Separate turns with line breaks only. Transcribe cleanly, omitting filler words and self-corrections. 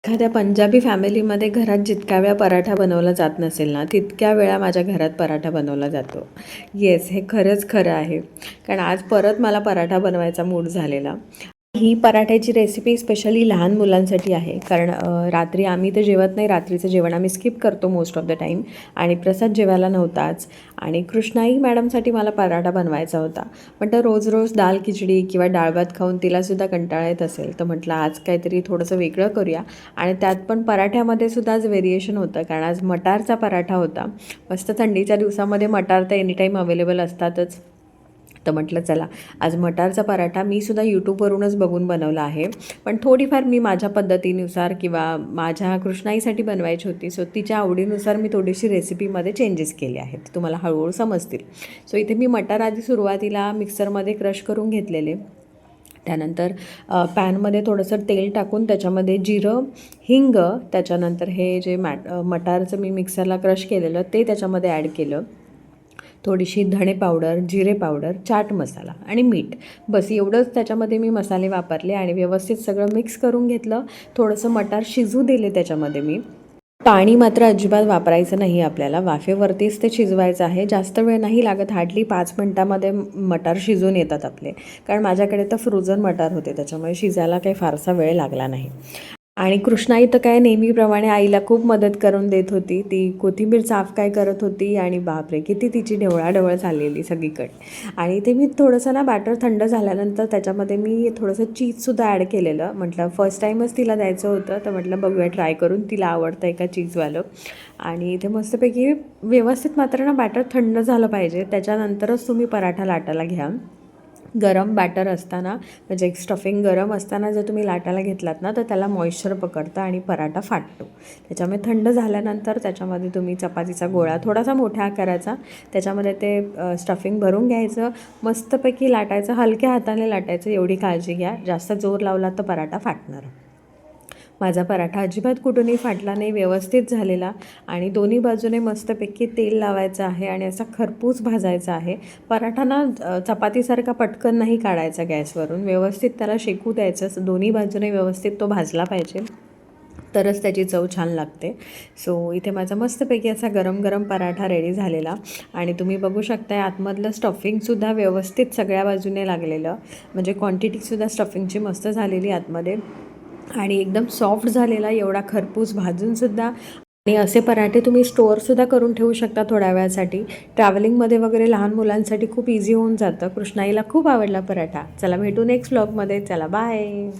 एखाद्या पंजाबी फॅमिलीमध्ये घरात जितक्या वेळा पराठा बनवला जात नसेल ना, तितक्या वेळा माझ्या घरात पराठा बनवला जातो. येस, हे खरंच खरं आहे. कारण आज परत मला पराठा बनवायचा मूड झालेला. ही पराठ्याची रेसिपी स्पेशली लहान मुलांसाठी आहे. कारण रात्री आम्ही तर जेवत नाही, रात्रीचं जेवण आम्ही स्किप करतो मोस्ट ऑफ द टाईम. आणि प्रसाद जेवायला नव्हताच. आणि कृष्णाई मॅडमसाठी मला पराठा बनवायचा होता. पण तर रोज रोज दाल खिचडी किंवा डाळ भात खाऊन तिलासुद्धा कंटाळा येत असेल, तर म्हटलं आज काहीतरी थोडंसं वेगळं करूया. आणि त्यात पण पराठ्यामध्ये सुद्धा आज व्हेरिएशन होतं, कारण आज मटारचा पराठा होता. मस्त थंडीच्या दिवसामध्ये मटार तर एनीटाईम अवेलेबल असतातच. तर म्हटलं चला आज मटारचा पराठा मी सुद्धा यूट्यूबवरूनच बघून बनवला आहे. पण थोडीफार मी माझ्या पद्धतीनुसार किंवा माझ्या कृष्णाईसाठी बनवायची होती, सो तिच्या आवडीनुसार मी थोडीशी रेसिपीमध्ये चेंजेस केले आहेत. तुम्हाला हळूहळू समजतील. सो इथे मी मटार आधी सुरुवातीला मिक्सरमध्ये क्रश करून घेतलेले. त्यानंतर पॅनमध्ये थोडंसं तेल टाकून त्याच्यामध्ये जिरं, हिंग, त्याच्यानंतर हे जे मटारचं मी मिक्सरला क्रश केलेलं ते त्याच्यामध्ये ॲड केलं. थोडीशी धणे पावडर, जिरे पावडर, चाट मसाला आणि मीठ, बस एवढंच त्याच्यामध्ये मी मसाले वापरले आणि व्यवस्थित सगळं मिक्स करून घेतलं. थोडंसं मटार शिजू दिले त्याच्यामध्ये मी. पाणी मात्र अजिबात वापरायचं नाही आपल्याला, वाफेवरतीच ते शिजवायचं आहे. जास्त वेळ नाही लागत, हार्डली 5 मिनटामध्ये मटार शिजून येतात आपले. कारण माझ्याकडे तर फ्रोझन मटार होते, त्याच्यामुळे शिजायला काही फारसा वेळ लागला नाही. आणि कृष्णाई तर काय नेहमीप्रमाणे आईला खूप मदत करून देत होती. ती कोथिंबीर साफ काय करत होती आणि बापरे किती तिची ढवळाढवळ चाललेली सगळीकडे. आणि ते मी थोडंसं ना बॅटर थंड झाल्यानंतर त्याच्यामध्ये मी थोडंसं चीजसुद्धा ॲड केलेलं. म्हटलं फर्स्ट टाईमच तिला द्यायचं होतं, तर म्हटलं बघूया ट्राय करून तिला आवडतं आहे का चीजवालं. आणि इथे मस्तपैकी व्यवस्थित मात्र ना बॅटर थंड झालं पाहिजे, त्याच्यानंतरच तुम्ही पराठा लाटायला घ्या. गरम बॅटर असताना म्हणजे एक स्टफिंग गरम असताना जर तुम्ही लाटायला घेतलात ना, तर त्याला मॉइश्चर पकडतं आणि पराठा फाटतो. त्याच्यामुळे थंड झाल्यानंतर त्याच्यामध्ये तुम्ही चपातीचा गोळा थोडासा मोठ्या आकाराचा त्याच्यामध्ये ते स्टफिंग भरून घ्यायचं. मस्तपैकी लाटायचं, हलक्या हाताने लाटायचं, एवढी काळजी घ्या. जास्त जोर लावला तर पराठा फाटणार. माझा पराठा अजिबात कुठूनही फाटला नाही, व्यवस्थित झालेला. आणि दोन्ही बाजूने मस्तपैकी तेल लावायचं आहे आणि असा खरपूस भाजायचा आहे. पराठा ना चपातीसारखा पटकन नाही काढायचा गॅसवरून, व्यवस्थित त्याला शेकू द्यायचं. दोन्ही बाजूने व्यवस्थित तो भाजला पाहिजे, तरच त्याची चव छान लागते. सो इथे माझा मस्तपैकी असा गरम गरम पराठा रेडी झालेला. आणि तुम्ही बघू शकताय आतमधलं स्टफिंगसुद्धा व्यवस्थित सगळ्या बाजूने लागलेलं, म्हणजे क्वांटिटीसुद्धा स्टफिंगची मस्त झालेली आतमध्ये. आणि एकदम सॉफ्ट झालेला, एवढा खरपूस भाजूनसुद्धा. आणि असे पराठे तुम्ही स्टोअरसुद्धा करून ठेवू शकता थोड्या वेळासाठी. ट्रॅव्हलिंगमध्ये वगैरे लहान मुलांसाठी खूप इझी होऊन जातं. कृष्णाईला खूप आवडला पराठा. चला भेटू नेक्स्ट व्लॉगमध्ये. चला बाय.